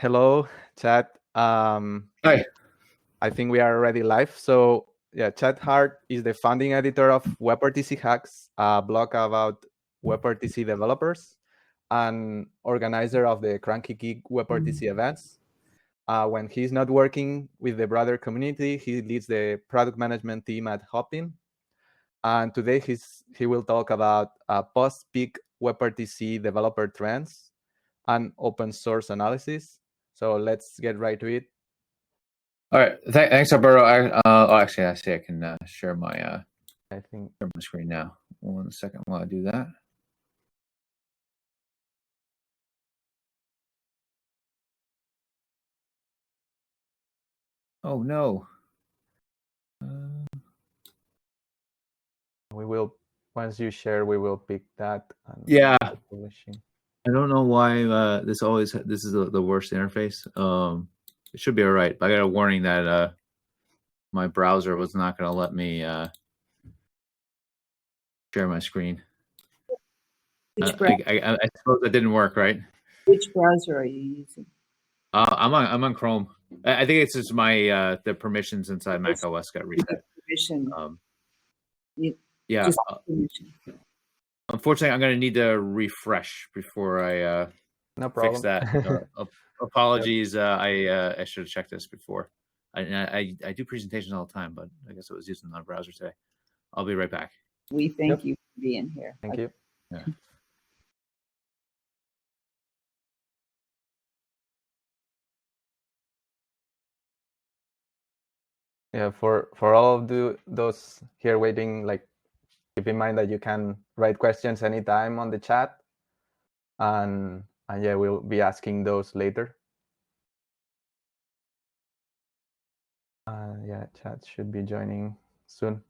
Hello, chat. Hi. I think we are already live. So yeah, Chad Hart is the founding editor of WebRTC Hacks, a blog about WebRTC developers, and organizer of the Cranky Geek WebRTC events. When he's not working with the broader community, he leads the product management team at Hopin. And today he will talk about post-peak WebRTC developer trends and open source analysis. So let's get right to it. All right. Thanks, Alberto. Actually, I see I can share my screen now. 1 second while I do that. Oh no. We will, once you share, we will pick that. And yeah. publishing. I don't know why this is the worst interface. It should be all right. But I got a warning that my browser was not going to let me share my screen. I suppose that didn't work, right? Which browser are you using? I'm on Chrome. I think it's just my the permissions inside Mac OS got reset. Permission. Yeah. Unfortunately, I'm going to need to refresh before I no problem. fix that. Apologies. I should have checked this before. I do presentations all the time, but I guess I was using the browser today. I'll be right back. We thank you for being here. Thank you. Yeah. Yeah, for all of those here waiting, like keep in mind that you can write questions anytime on the chat, and yeah, we'll be asking those later. Yeah, chat should be joining soon.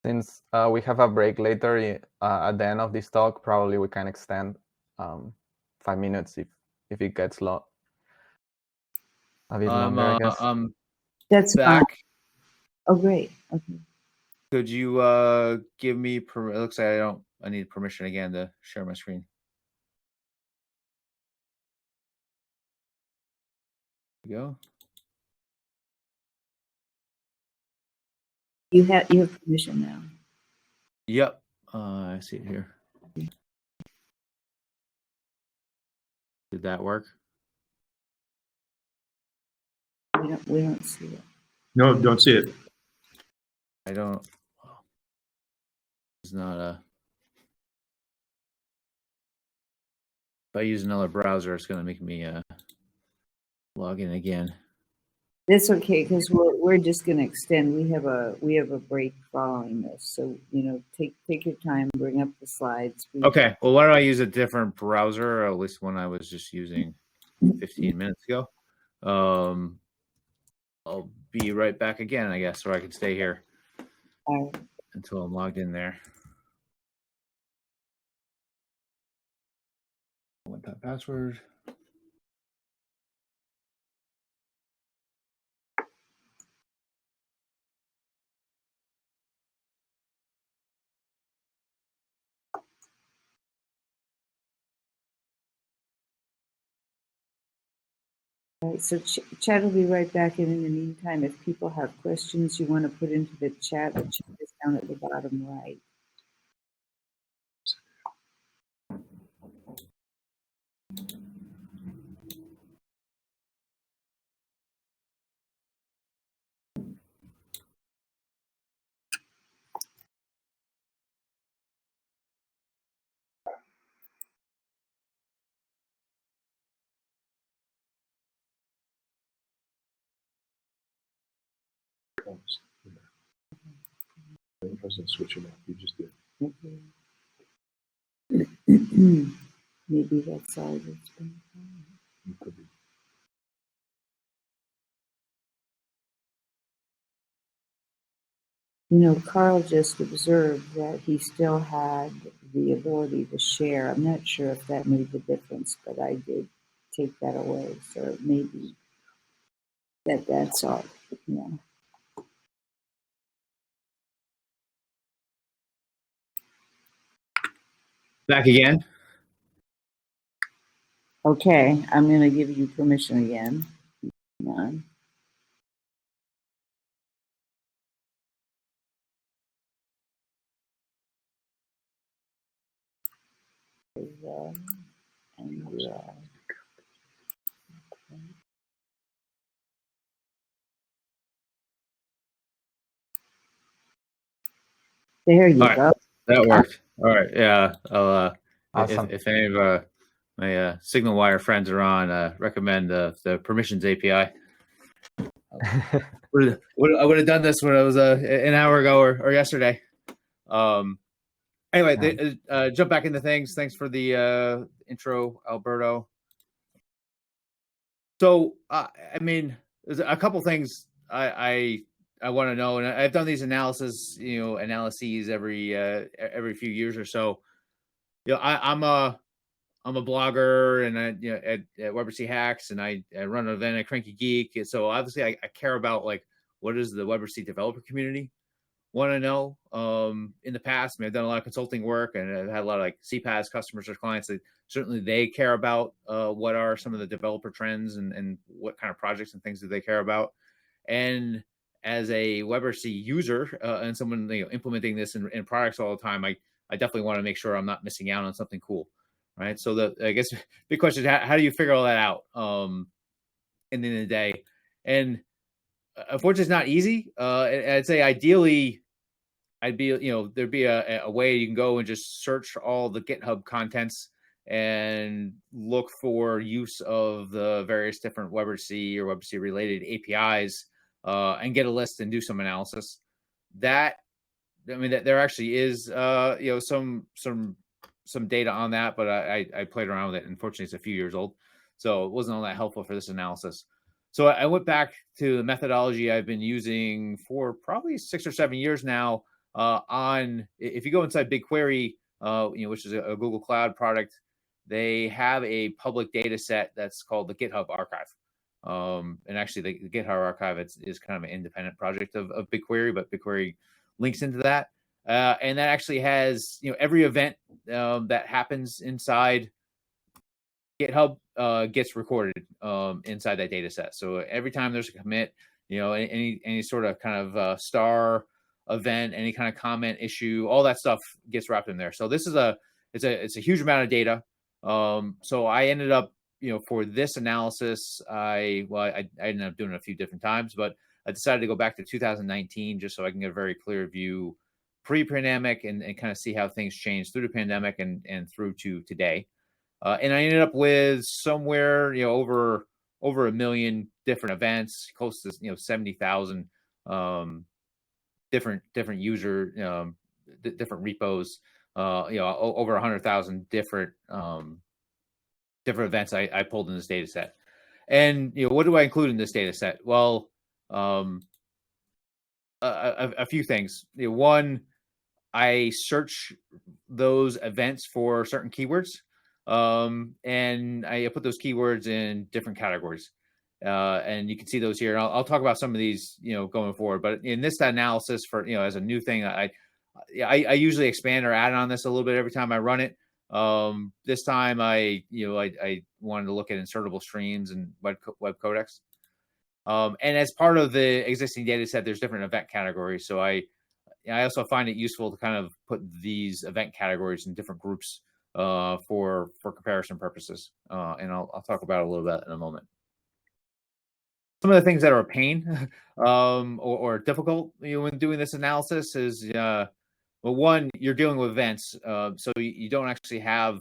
Since we have a break later at the end of this talk, probably we can extend 5 minutes if it gets a bit longer, I guess. That's back. Fine. Oh, great. Okay. Could you give me it looks like I need permission again to share my screen. There we go. You have permission now. Yep. I see it here. Did that work? We don't see it. No, don't see it. I don't. It's not a. If I use another browser, it's going to make me log in again. That's okay, because we're just going to extend. We have a break following this, so take your time, bring up the slides. Okay. Well, why don't I use a different browser, or at least one I was just using 15 minutes ago? I'll be right back again, I guess, or I can stay here until I'm logged in there. One-time password. All right, so Chad will be right back in the meantime. If people have questions you want to put into the chat is down at the bottom right. comes. You know. It doesn't switch them off. You just did. Maybe that's all that's been. It could be. You know, Carl just observed that he still had the ability to share. I'm not sure if that made the difference, but I did take that away. So maybe that's all. Yeah. Back again. Okay, I'm going to give you permission again. Hang on. And there you All right. go. That worked. All right. Yeah. I'll, Awesome. if any of my Signal Wire friends are on, recommend the permissions API. I would have done this when it was an hour ago or yesterday. Anyway, jump back into things. Thanks for the intro, Alberto. So, I mean, there's a couple things I want to know, and I've done these analyses every few years or so. I'm a blogger, and at WebRTC Hacks, and I run an event at Cranky Geek. So obviously, I care about like what is the WebRTC developer community want to know. In the past, I've done a lot of consulting work, and I've had a lot of like CPaaS customers or clients that certainly they care about what are some of the developer trends and what kind of projects and things do they care about. And as a WebRTC user and someone implementing this in products all the time, I definitely want to make sure I'm not missing out on something cool, right? So I guess big question is how do you figure all that out in the end of the day? And unfortunately, it's not easy. I'd say ideally, there'd be a way you can go and just search all the GitHub contents and look for use of the various different WebRTC or WebRTC related APIs and get a list and do some analysis. That there actually is some data on that, but I played around with it. Unfortunately, it's a few years old, so it wasn't all that helpful for this analysis. So I went back to the methodology I've been using for probably 6 or 7 years now. If you go inside BigQuery, which is a Google Cloud product, they have a public data set that's called the GitHub Archive. And actually, the GitHub Archive is kind of an independent project of BigQuery, but BigQuery links into that. And that actually has every event that happens inside GitHub gets recorded inside that data set. So every time there's a commit, any sort of kind of star event, any kind of comment issue, all that stuff gets wrapped in there. So this is it's a huge amount of data. So I ended up, for this analysis, I ended up doing it a few different times, but I decided to go back to 2019 just so I can get a very clear view pre-pandemic and kind of see how things changed through the pandemic and through to today. And I ended up with somewhere, over 1 million different events, close to 70,000 different user different repos, over 100,000 different events I pulled in this data set. And what do I include in this data set? Well, a few things. One, I search those events for certain keywords, and I put those keywords in different categories. And you can see those here. I'll talk about some of these, going forward. But in this analysis, for as a new thing, I usually expand or add on this a little bit every time I run it. This time, I wanted to look at insertable streams and web codecs. And as part of the existing data set, there's different event categories. So I also find it useful to kind of put these event categories in different groups for comparison purposes. And I'll talk about it a little bit in a moment. Some of the things that are a pain or difficult when doing this analysis is, well, one, you're dealing with events, so you don't actually have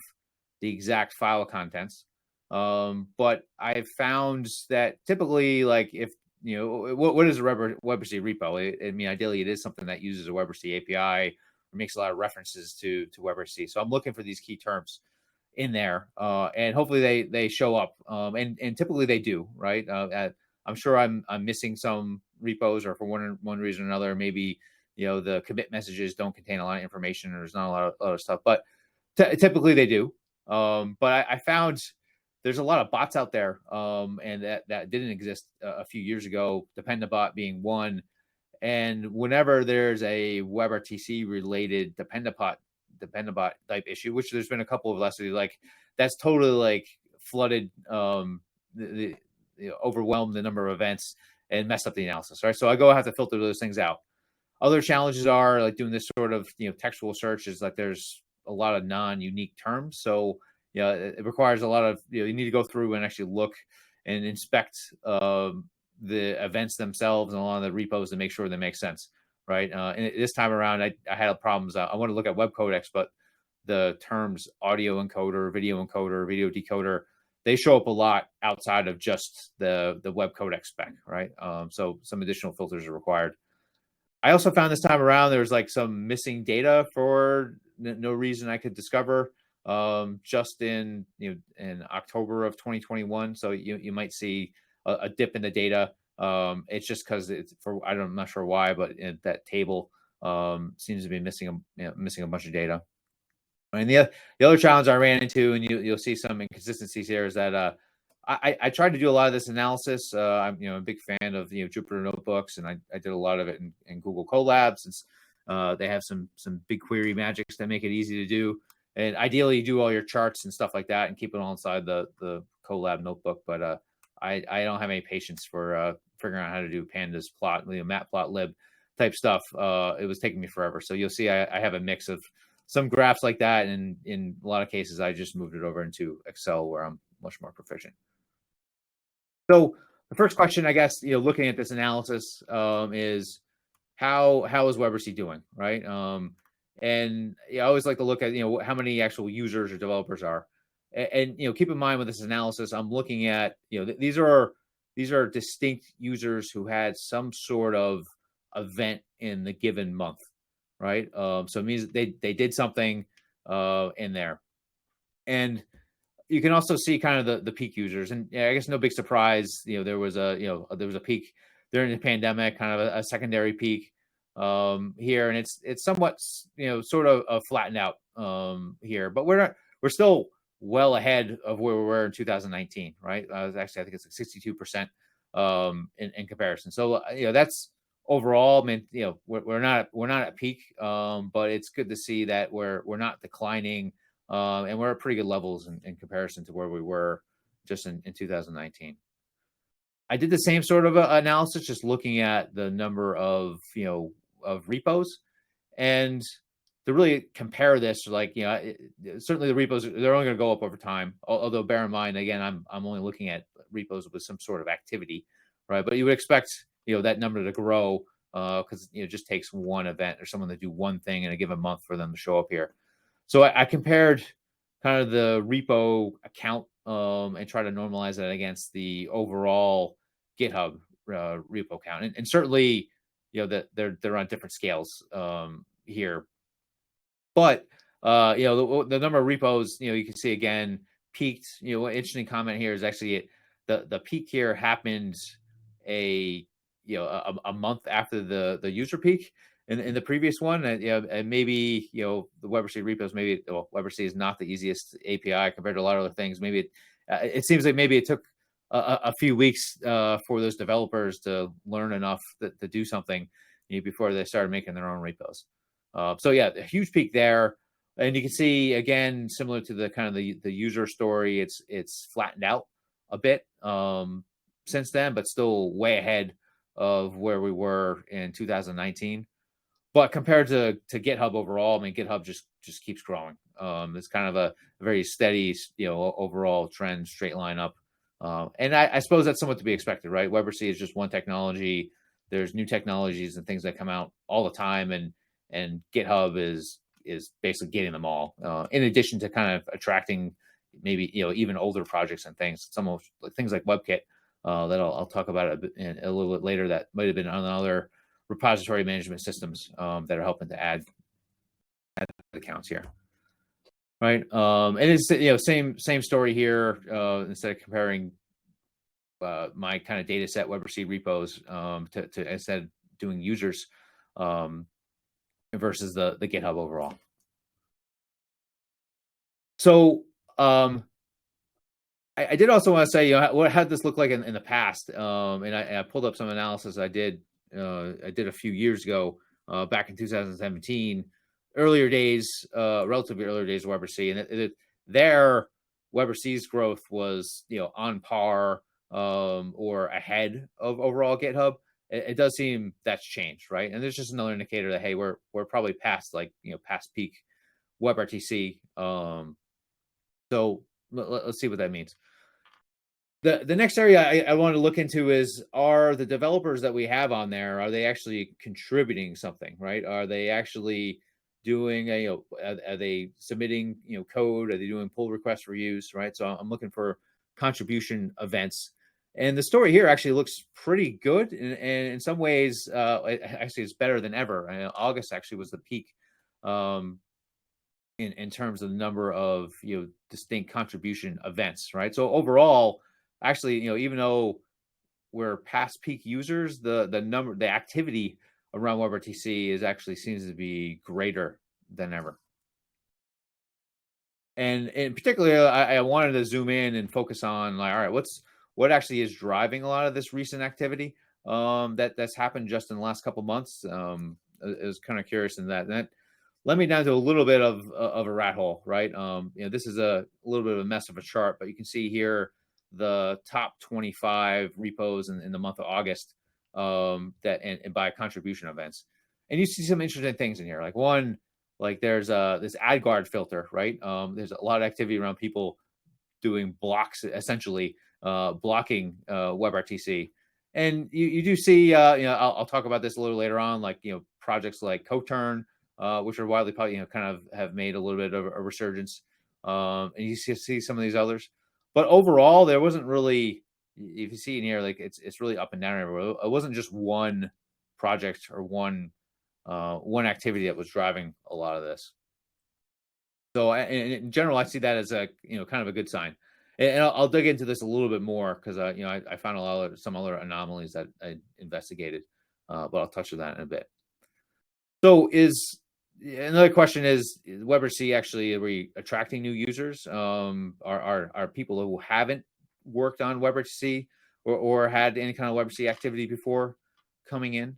the exact file contents. But I've found that typically, like if what is a WebRTC repo? I mean, ideally, it is something that uses a WebRTC API or makes a lot of references to WebRTC. So I'm looking for these key terms in there, and hopefully they show up, and typically they do, right? I'm sure I'm missing some repos, or for one reason or another, maybe the commit messages don't contain a lot of information, or there's not a lot of stuff, but typically they do. But I found there's a lot of bots out there, and that didn't exist a few years ago. Dependabot being one, and whenever there's a WebRTC related Dependabot type issue, which there's been a couple of last week, like that's totally like flooded, overwhelmed the number of events and messed up the analysis, right? So I have to filter those things out. Other challenges are like doing this sort of textual search is like there's a lot of non-unique terms, so it requires a lot of you need to go through and actually look and inspect the events themselves and a lot of the repos to make sure they make sense, right? And this time around, I had problems. I want to look at web codecs, but the terms audio encoder, video decoder, they show up a lot outside of just the web codec spec, right? So some additional filters are required. I also found this time around there was like some missing data for no reason I could discover, just in October of 2021. So you might see a dip in the data. It's just because I'm not sure why, but that table seems to be missing a bunch of data. And the other challenge I ran into, and you'll see some inconsistencies here, is that I tried to do a lot of this analysis. I'm a big fan of Jupyter notebooks, and I did a lot of it in Google Colab, since they have some BigQuery magics that make it easy to do. And ideally, you do all your charts and stuff like that and keep it all inside the Colab notebook. But I don't have any patience for figuring out how to do pandas plot, matplotlib type stuff. It was taking me forever. So you'll see I have a mix of some graphs like that, and in a lot of cases, I just moved it over into Excel, where I'm much more proficient. So the first question, I guess, looking at this analysis, is how is WebRTC doing, right? And I always like to look at how many actual users or developers are, and keep in mind with this analysis, I'm looking at these are distinct users who had some sort of event in the given month, right? So it means they did something in there, and you can also see kind of the peak users, and I guess no big surprise. There was a peak during the pandemic, kind of a secondary peak here, and it's somewhat sort of flattened out here, but we're still well ahead of where we were in 2019, right? Actually, I think it's like 62% in comparison. So that's overall. I mean, we're not at peak, but it's good to see that we're not declining. And we're at pretty good levels in comparison to where we were just in 2019. I did the same sort of analysis, just looking at the number of repos, and to really compare this, certainly the repos, they're only going to go up over time. Although bear in mind, again, I'm only looking at repos with some sort of activity, right? But you would expect that number to grow because it just takes one event or someone to do one thing in a given month for them to show up here. So I compared kind of the repo account and try to normalize that against the overall GitHub repo count, and certainly that they're on different scales here. But the number of repos, you can see again peaked. Interesting comment here is actually the peak here happened a month after the user peak in the previous one, and maybe the WebRTC repos, WebRTC is not the easiest API compared to a lot of other things. Maybe it seems like maybe it took a few weeks for those developers to learn enough to do something before they started making their own repos. So yeah, a huge peak there, and you can see again, similar to the kind of the user story, it's flattened out a bit since then, but still way ahead of where we were in 2019. But compared to GitHub overall, I mean, GitHub just keeps growing. It's kind of a very steady, overall trend, straight line up. And I suppose that's somewhat to be expected, right? WebRTC is just one technology. There's new technologies and things that come out all the time, and GitHub is basically getting them all. In addition to kind of attracting maybe even older projects and things, some of things like WebKit that I'll talk about a little bit later. That might have been on other repository management systems that are helping to add accounts here. Right. And it's, same story here. Instead of comparing my kind of data set WebRTC repos to instead of doing users versus the GitHub overall. So I did also want to say, what had this look like in the past? And I pulled up some analysis I did a few years ago, back in 2017, earlier days, relatively earlier days of WebRTC, and their WebRTC's growth was, on par or ahead of overall GitHub. It does seem that's changed, right? And there's just another indicator that, hey, we're probably past past peak WebRTC. So let's see what that means. The next area I want to look into is, are the developers that we have on there, are they actually contributing something, right? Are they actually doing are they submitting code? Are they doing pull requests for use, right? So I'm looking for contribution events, and the story here actually looks pretty good, and in some ways actually it's better than ever. August actually was the peak in terms of the number of distinct contribution events, right? So overall, actually, even though we're past peak users, the activity around WebRTC is actually seems to be greater than ever. And in particular, I wanted to zoom in and focus on, like, all right, what actually is driving a lot of this recent activity that's happened just in the last couple months. I was kind of curious in that. And that led me down to a little bit of a rat hole, right? This is a little bit of a mess of a chart, but you can see here the top 25 repos in the month of August that and by contribution events, and you see some interesting things in here. Like one, like there's this ad guard filter, right? There's a lot of activity around people doing blocks, essentially blocking WebRTC, and you do see I'll talk about this a little later on, like projects like Coturn, which are widely probably kind of have made a little bit of a resurgence, and you see some of these others. But overall, there wasn't really, if you see in here, like it's really up and down everywhere. It wasn't just one project or one activity that was driving a lot of this. So in general, I see that as a kind of a good sign. And I'll dig into this a little bit more because I found some other anomalies that I investigated, but I'll touch on that in a bit. So another question is WebRTC actually, are we attracting new users? Are people who haven't worked on WebRTC or had any kind of WebRTC activity before coming in?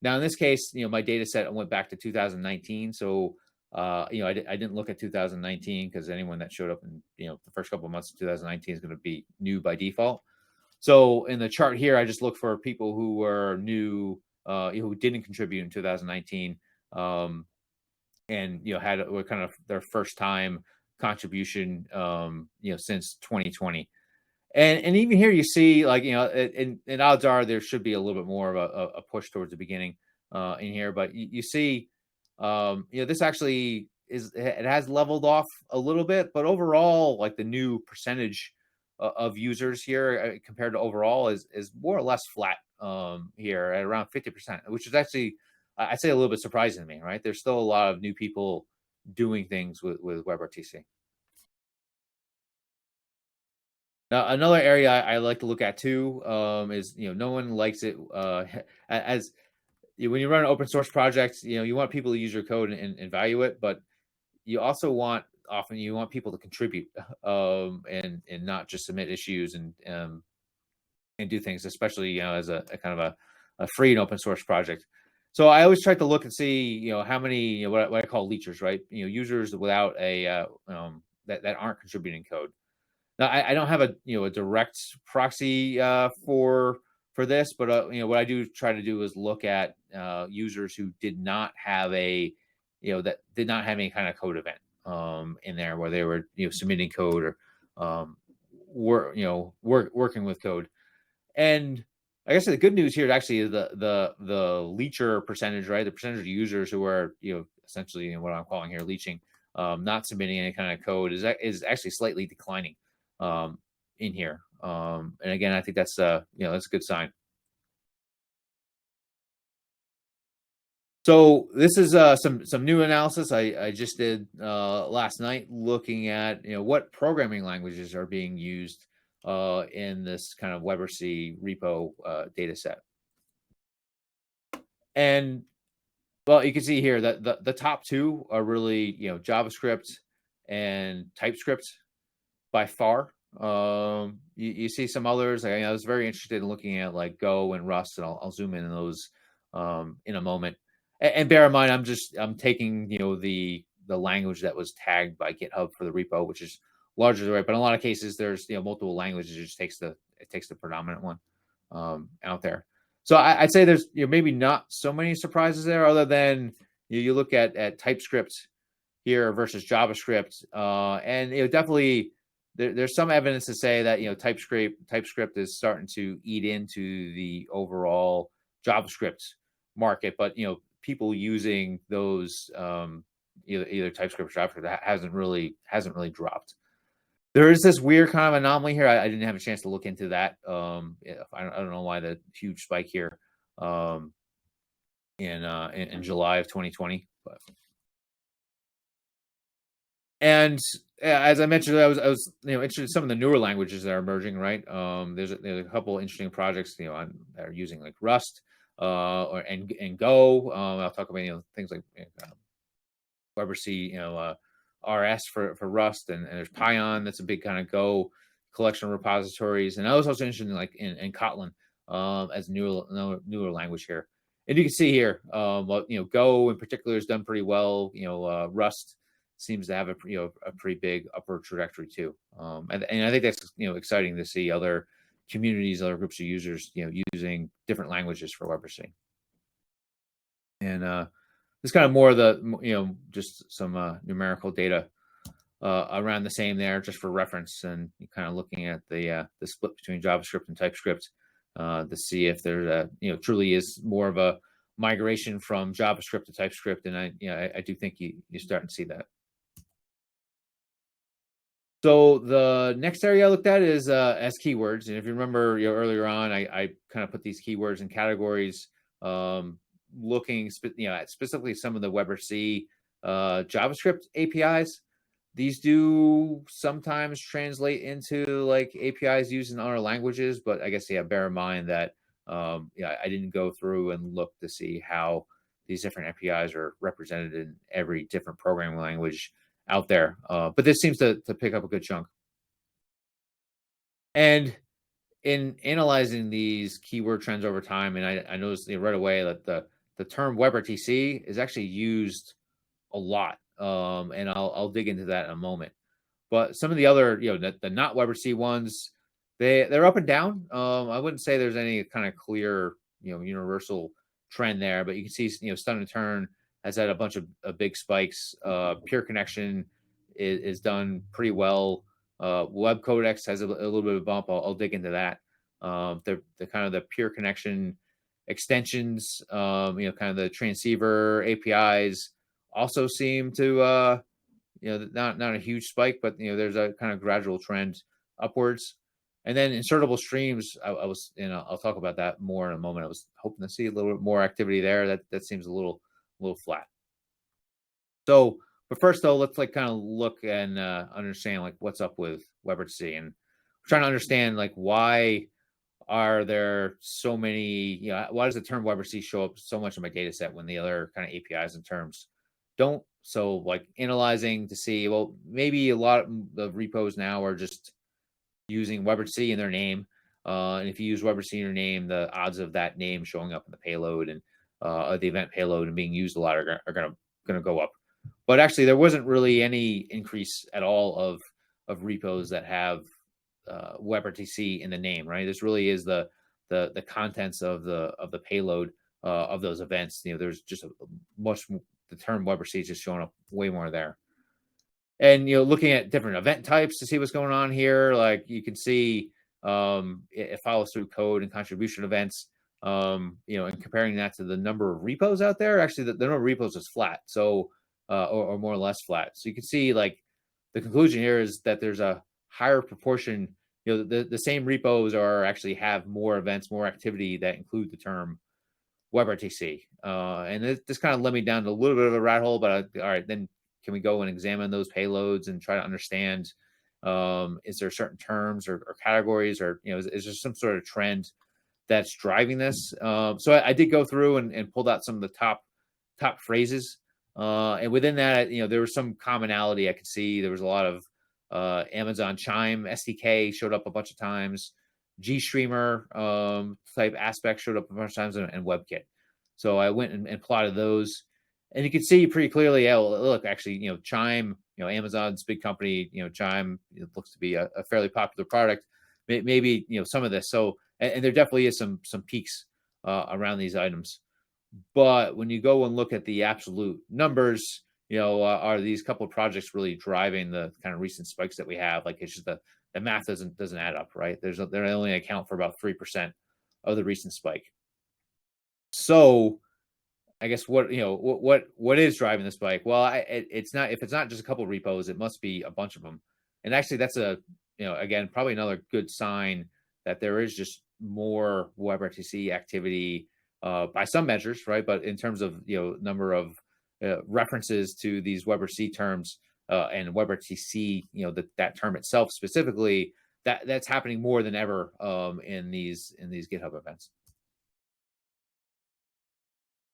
Now, in this case, my data set went back to 2019. So, I didn't look at 2019 because anyone that showed up in, the first couple of months of 2019 is going to be new by default. So in the chart here, I just look for people who were new, who didn't contribute in 2019. And were kind of their first time contribution since 2020, and even here you see, like, and odds are there should be a little bit more of a push towards the beginning in here, but you see this actually it has leveled off a little bit, but overall, like, the new percentage of users here compared to overall is more or less flat here at around 50%, which is actually, I'd say, a little bit surprising to me, right? There's still a lot of new people doing things with WebRTC. Now, another area I like to look at too is, no one likes it as when you run an open source project, you want people to use your code and value it, but you also want people to contribute and not just submit issues and do things, especially as a kind of a free and open source project. So I always try to look and see, how many, what I call leechers, right? Users without a that aren't contributing code. Now, I don't have a direct proxy for this, but what I do try to do is look at users who did not have that did not have any kind of code event in there where they were submitting code or working with code. And I guess the good news here actually is the leecher percentage, right? The percentage of users who are essentially what I'm calling here leeching, not submitting any kind of code is actually slightly declining in here. And again, I think that's that's a good sign. So this is some new analysis I just did last night, looking at what programming languages are being used in this kind of WebRTC repo data set. And well, you can see here that the top two are really JavaScript and TypeScript by far. You see some others. I was very interested in looking at like Go and Rust, and I'll zoom in on those in a moment. And bear in mind, I'm taking the language that was tagged by GitHub for the repo, which is larger than right. But in a lot of cases, there's multiple languages. It just takes the predominant one out there. So I'd say there's maybe not so many surprises there, other than you look at TypeScript here versus JavaScript, and definitely there's some evidence to say that TypeScript is starting to eat into the overall JavaScript market, but people using those either TypeScript or JavaScript hasn't really dropped. There is this weird kind of anomaly here. I didn't have a chance to look into that. I don't know why the huge spike here in July of 2020. But. And as I mentioned, I was interested in some of the newer languages that are emerging. Right, there's a couple interesting projects that are using like Rust and Go. I'll talk about things like WebRTC, RS for Rust, and there's Pion. That's a big kind of Go collection of repositories. And I was also interested in like in Kotlin as newer language here. And you can see here, Go in particular has done pretty well. Rust seems to have a pretty big upward trajectory too. And I think that's exciting to see other communities, other groups of users, using different languages for WebRTC. And it's kind of more of the, just some numerical data around the same there, just for reference, and kind of looking at the split between JavaScript and TypeScript to see if there truly is more of a migration from JavaScript to TypeScript, and I do think you start to see that. So the next area I looked at is as keywords, and if you remember, earlier on, I kind of put these keywords in categories, looking at specifically some of the WebRTC JavaScript APIs. These do sometimes translate into like APIs used in other languages, but I guess bear in mind that I didn't go through and look to see how these different APIs are represented in every different programming language out there. But this seems to pick up a good chunk. And in analyzing these keyword trends over time, and I noticed right away that the term WebRTC is actually used a lot. And I'll dig into that in a moment. But some of the other, the not WebRTC ones, they're up and down. I wouldn't say there's any kind of clear, universal trend there, but you can see, Stun and Turn has had a bunch of big spikes. Pure Connection is done pretty well. Web Codex has a little bit of a bump. I'll dig into that. The kind of the Pure Connection extensions, kind of the transceiver APIs also seem to not a huge spike, but there's a kind of gradual trend upwards. And then insertable streams, I was I'll talk about that more in a moment. I was hoping to see a little bit more activity there. That seems a little flat. So, but first though, let's kind of look and understand what's up with WebRTC, and we're trying to understand why are there so many, why does the term WebRTC show up so much in my data set when the other kind of APIs and terms don't? So analyzing to see, well, maybe a lot of repos now are just using WebRTC in their name. And if you use WebRTC in your name, the odds of that name showing up in the payload and the event payload and being used a lot are going to go up. But actually, there wasn't really any increase at all of repos that have WebRTC in the name, right? This really is the contents of the payload of those events. There's just the term WebRTC is just showing up way more there. And looking at different event types to see what's going on here, you can see it follows through code and contribution events. And comparing that to the number of repos out there, actually the number of repos is flat, so or more or less flat. So you can see the conclusion here is that there's a higher proportion the same repos actually have more events, more activity that include the term WebRTC. And this kind of led me down to a little bit of a rat hole, but all right, then can we go and examine those payloads and try to understand, is there certain terms or categories, or, is there some sort of trend that's driving this? So I did go through and pulled out some of the top phrases. And within that, there was some commonality I could see. There was a lot of Amazon Chime SDK showed up a bunch of times. GStreamer type aspects showed up a bunch of times, and WebKit. So I went and plotted those, and you can see pretty clearly. Yeah, look, actually, Chime, Amazon's big company, Chime, it looks to be a fairly popular product. Maybe some of this. So and there definitely is some peaks around these items. But when you go and look at the absolute numbers, are these couple of projects really driving the kind of recent spikes that we have? Like, it's just the math doesn't add up, right? They only account for about 3% of the recent spike. So I guess what is driving the spike? Well, it's not, if it's not just a couple of repos, it must be a bunch of them. And actually, that's again, probably another good sign that there is just more WebRTC activity by some measures, right? But in terms of number of references to these WebRTC terms and WebRTC, that term itself specifically, that's happening more than ever in these GitHub events.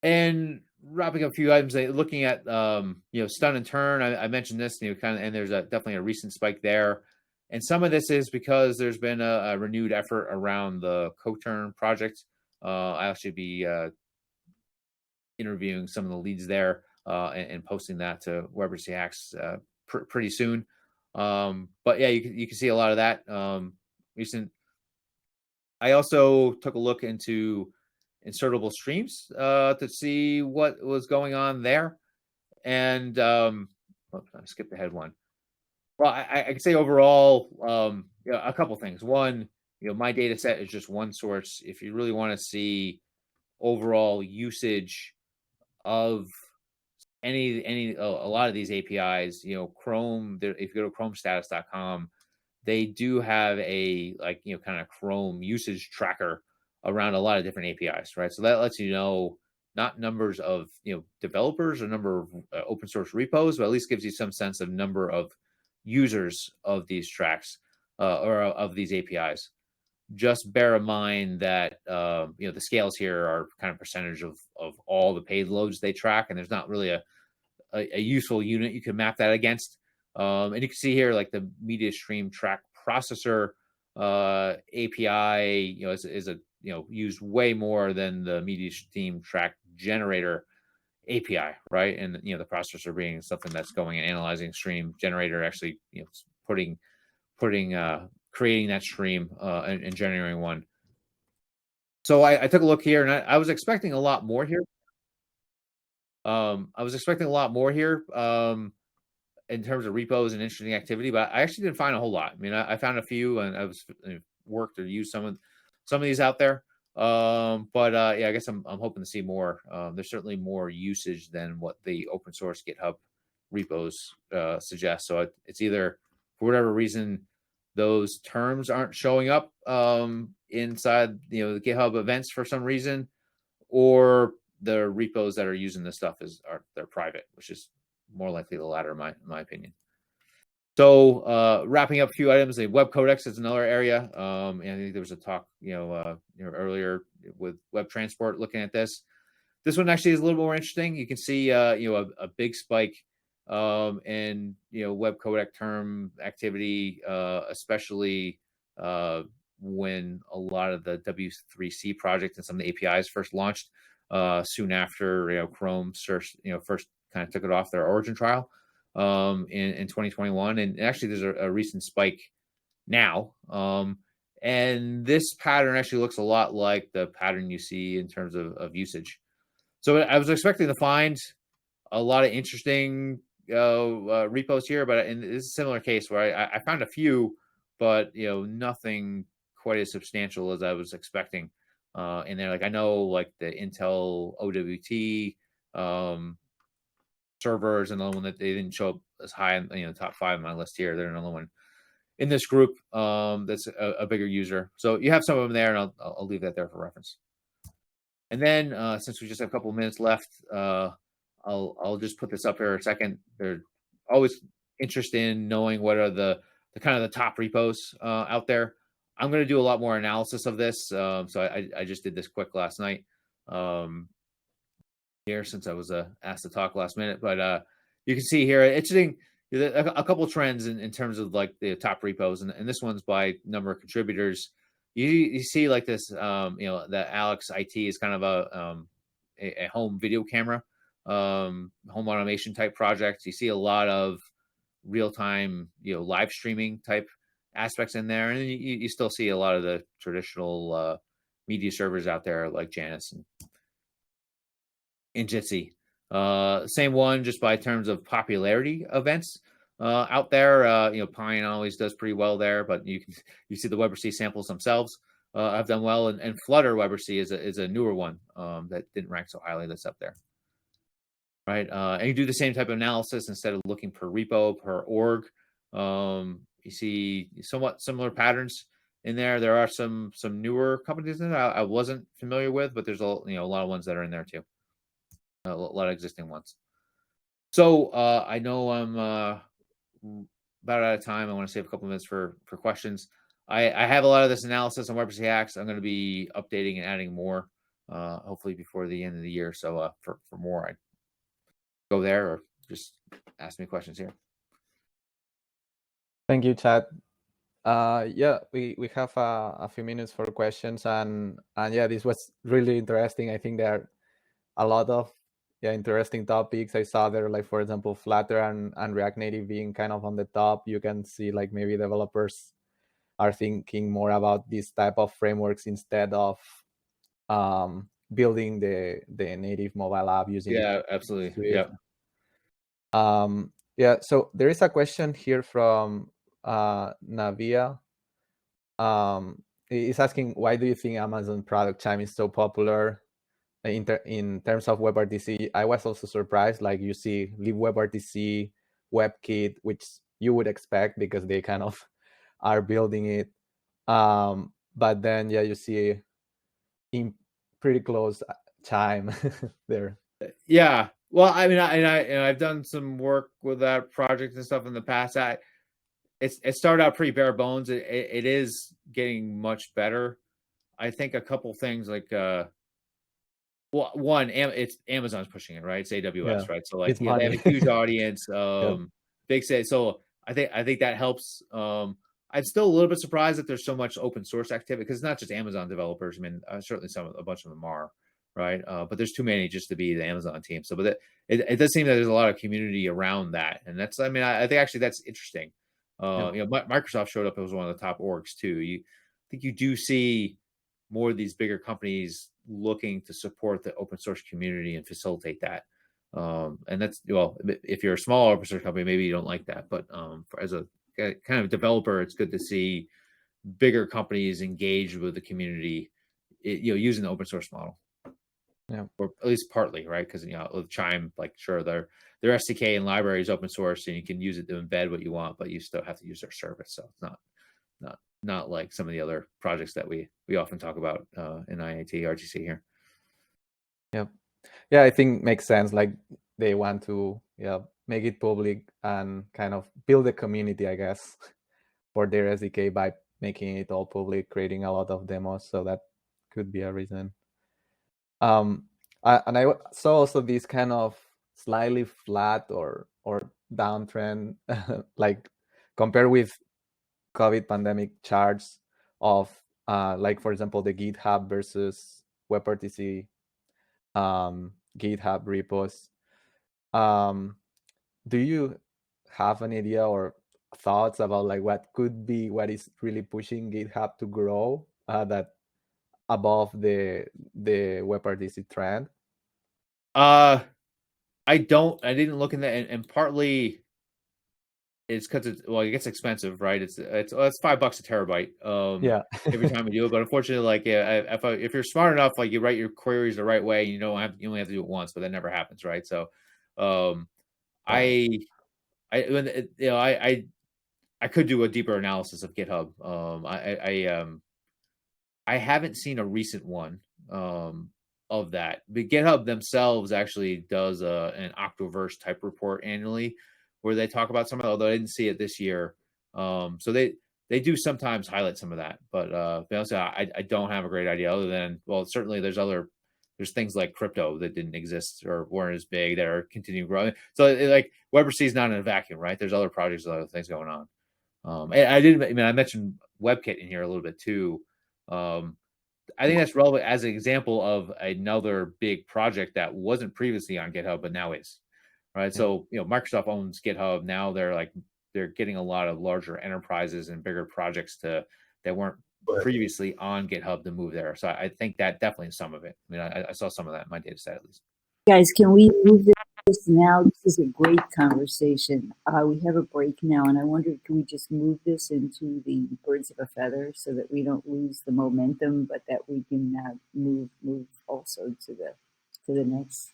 And wrapping up a few items, looking at stun and turn. I mentioned this, and there's definitely a recent spike there. And some of this is because there's been a renewed effort around the CoTurn project. I'll actually be interviewing some of the leads there and posting that to WebRTC Hacks pretty soon. But yeah, you can see a lot of that recent. I also took a look into insertable streams to see what was going on there. And I skipped ahead one. Well, I can say overall, a couple things. One, my data set is just one source. If you really want to see overall usage of a lot of these APIs, Chrome, if you go to chromestatus.com, they do have a kind of Chrome usage tracker around a lot of different APIs, right? So that lets you know not numbers of developers or number of open source repos, but at least gives you some sense of number of users of these tracks or of these APIs. Just bear in mind that the scales here are kind of percentage of all the paid loads they track, and there's not really a useful unit you can map that against. And you can see here, like, the media stream track processor API, is used way more than the media stream track generator API, right? And the processor being something that's going and analyzing stream, generator actually creating that stream and generating one. So I took a look here, and I was expecting a lot more here. In terms of repos and interesting activity, but I actually didn't find a whole lot. I mean, I found a few, and I was worked or used some of these out there. But yeah, I guess I'm hoping to see more. There's certainly more usage than what the open source GitHub repos suggest. So it's either, for whatever reason, those terms aren't showing up inside the GitHub events for some reason, or the repos that are using this stuff they're private, which is more likely the latter, in my opinion. So wrapping up a few items, the web codecs is another area. And I think there was a talk earlier with web transport looking at this. This one actually is a little more interesting. You can see a big spike in web codec term activity, especially when a lot of the W3C project and some of the APIs first launched soon after Chrome first kind of took it off their origin trial in 2021. And actually there's a recent spike now. And this pattern actually looks a lot like the pattern you see in terms of usage. So I was expecting to find a lot of interesting repos here, but in this is a similar case where I found a few, but nothing quite as substantial as I was expecting in there. Like, I know, like, the Intel OWT servers, another one that they didn't show up as high in top 5 on my list here. They're another one. in this group that's a bigger user. So you have some of them there, and I'll leave that there for reference. And then since we just have a couple of minutes left, I'll just put this up here a second. They're always interested in knowing what are the kind of the top repos out there. I'm going to do a lot more analysis of this. So I just did this quick last night here since I was asked to talk last minute. But you can see here, interesting, a couple of trends in terms of like the top repos. And this one's by number of contributors. You see like this, that Alex IT is kind of a home video camera, home automation type project. You see a lot of real-time, live streaming type aspects in there. And you still see a lot of the traditional media servers out there like Janus and Jitsi. Same one, just by terms of popularity events out there. Pine always does pretty well there, but you see the WebRTC samples themselves have done well, and Flutter WebRTC is a newer one that didn't rank so highly. That's up there, right? And you do the same type of analysis instead of looking per repo per org. You see somewhat similar patterns in there. There are some newer companies in there I wasn't familiar with, but there's a lot of ones that are in there too. A lot of existing ones. So I know I'm about out of time. I want to save a couple minutes for questions. I have a lot of this analysis on WebRTC Hacks. I'm going to be updating and adding more, hopefully before the end of the year. So for more, I go there or just ask me questions here. Thank you, Chad. Yeah, we have a few minutes for questions, and yeah, this was really interesting. I think there are a lot of interesting topics. I saw there, like for example, Flutter and React Native being kind of on the top. You can see like maybe developers are thinking more about this type of frameworks instead of building the native mobile app using. Yeah, absolutely. Swift. Yeah. So there is a question here from Navia. He's asking, why do you think Amazon product Chime is so popular? In terms of WebRTC, I was also surprised. Like you see LibWebRTC, WebKit, which you would expect because they kind of are building it. But then you see in pretty close Chime there. Yeah. Well, I mean, I've done some work with that project and stuff in the past. It started out pretty bare bones. It is getting much better. I think a couple things like one, it's Amazon's pushing it, right? It's AWS, right? So like, they have a huge audience, big say. So I think that helps. I'm still a little bit surprised that there's so much open source activity because it's not just Amazon developers. I mean, certainly a bunch of them are, right? But there's too many just to be the Amazon team. So, but it does seem that there's a lot of community around that, and that's. I mean, I think actually that's interesting. Microsoft showed up as one of the top orgs too. I think you do see more of these bigger companies looking to support the open source community and facilitate that. And that's, well, if you're a small open source company, maybe you don't like that, but as a kind of developer, it's good to see bigger companies engage with the community, using the open source model. Yeah, or at least partly, right? Because with Chime, like sure, their SDK and library is open source, and you can use it to embed what you want, but you still have to use their service. So it's not like some of the other projects that we often talk about in IIT RTC here. Yeah, I think makes sense. Like they want to make it public and kind of build a community, I guess, for their SDK by making it all public, creating a lot of demos. So that could be a reason. And I saw also this kind of slightly flat or downtrend, like compared with COVID pandemic charts of like for example the GitHub versus WebRTC GitHub repos. Do you have an idea or thoughts about like what is really pushing GitHub to grow that above the WebRTC trend? I didn't look in that, and partly it's because it gets expensive, right? It's $5 a terabyte. Every time we do it, but unfortunately, like if you're smart enough, like you write your queries the right way, you only have to do it once, but that never happens, right? So I I could do a deeper analysis of GitHub. I haven't seen a recent one of that. But GitHub themselves actually does an Octoverse type report annually where they talk about some of it, although I didn't see it this year. So they do sometimes highlight some of that, but to be honest, I don't have a great idea other than, well, certainly there's things like crypto that didn't exist or weren't as big that are continuing growing. So like WebRTC is not in a vacuum, right? There's other projects, other things going on. And I mentioned WebKit in here a little bit too. I think that's relevant as an example of another big project that wasn't previously on GitHub, but now is, right? So, Microsoft owns GitHub. Now they're getting a lot of larger enterprises and bigger projects that weren't previously on GitHub to move there. So I think that definitely is some of it. I mean, I saw some of that in my data set at least. Guys, can we move this now? This is a great conversation. We have a break now, and I wondered, can we just move this into the birds of a feather so that we don't lose the momentum, but that we can move also to the next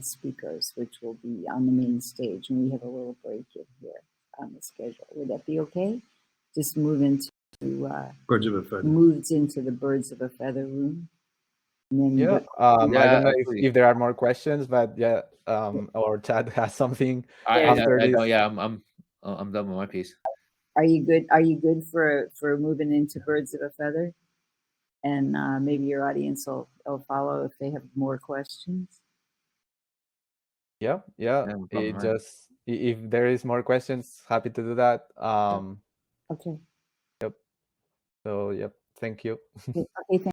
speakers, which will be on the main stage, and we have a little break in here on the schedule. Would that be okay? Just move into Birds of a feather. moves into the birds of a feather room. And then Yeah. I don't know if there are more questions, but yeah, or Chad has something after this. I'm done with my piece. Are you good? Are you good for moving into birds of a feather? And maybe your audience will follow if they have more questions. Yeah. No problem, right? If there is more questions, happy to do that. Okay. Yep. So, yep. Thank you. Okay.